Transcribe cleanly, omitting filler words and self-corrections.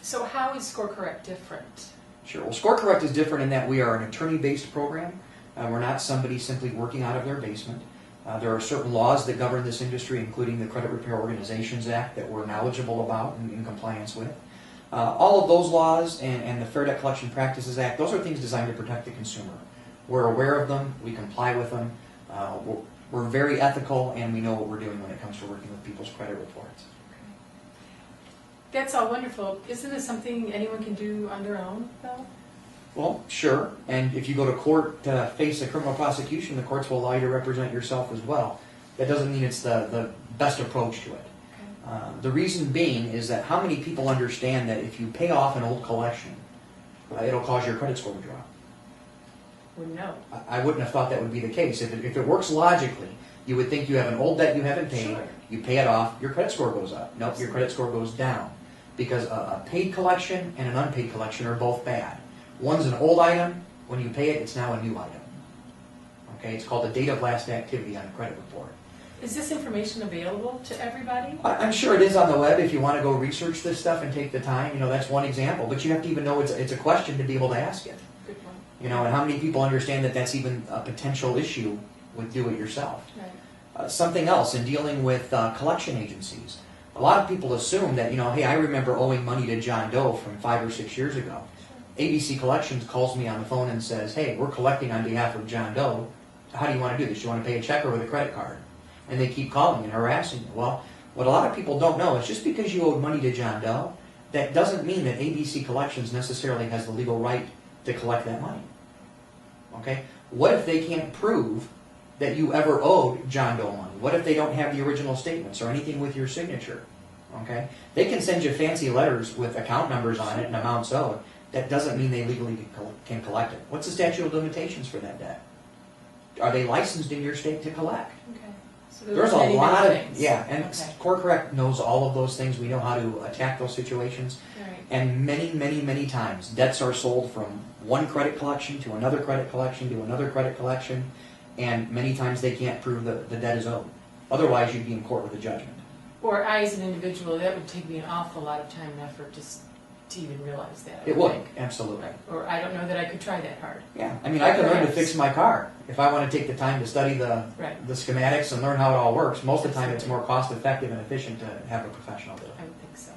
So how is ScoreCorrect different? Sure. Well, ScoreCorrect is different in that we are an attorney-based program. We're not somebody simply working out of their basement. There are certain laws that govern this industry, including the Credit Repair Organizations Act, that we're knowledgeable about and in compliance with. All of those laws and the Fair Debt Collection Practices Act, those are things designed to protect the consumer. We're aware of them, we comply with them, we're very ethical, and we know what we're doing when it comes to working with people's credit reports. That's all wonderful. Isn't this something anyone can do on their own, though? Well, sure, and if you go to court to face a criminal prosecution, the courts will allow you to represent yourself as well. That doesn't mean it's the best approach to it. The reason being is that how many people understand that if you pay off an old collection, it'll cause your credit score to drop? Well, no. I wouldn't have thought that would be the case. If it works logically, you would think you have an old debt you haven't paid, Sure. you pay it off, your credit score goes up. Nope, your credit score goes down. Because a paid collection and an unpaid collection are both bad. One's an old item, when you pay it, it's now a new item. Okay, it's called the date of last activity on a credit report. Is this information available to everybody? I'm sure it is on the web if you want to go research this stuff and take the time. You know, that's one example. But you have to even know it's a question to be able to ask it. Good point. You know, and how many people understand that that's even a potential issue with do-it-yourself? Right. Something else in dealing with collection agencies. A lot of people assume that, you know, hey, I remember owing money to John Doe from 5 or 6 years ago. ABC Collections calls me on the phone and says, hey, we're collecting on behalf of John Doe. How do you want to do this? Do you want to pay a check or with a credit card? And they keep calling and harassing you. Well, what a lot of people don't know is just because you owed money to John Doe, that doesn't mean that ABC Collections necessarily has the legal right to collect that money. Okay? What if they can't prove that you ever owed John Doe money? What if they don't have the original statements or anything with your signature? Okay? They can send you fancy letters with account numbers on it and amounts owed. That doesn't mean they legally can collect it. What's the statute of limitations for that debt? Are they licensed in your state to collect? Okay. So There's a lot of things. yeah, and Okay. ScoreCorrect knows all of those things. We know how to attack those situations. Right. And many times, debts are sold from one credit collection to another credit collection to another credit collection, and many times they can't prove that the debt is owed. Otherwise, you'd be in court with a judgment. Or I, as an individual, that would take me an awful lot of time and effort to even realize that. It would, absolutely. Or I don't know that I could try that hard. Yeah, I mean, I can learn to fix my car. If I want to take the time to study the schematics and learn how it all works, most of the time it's more cost effective and efficient to have a professional do it. I would think so.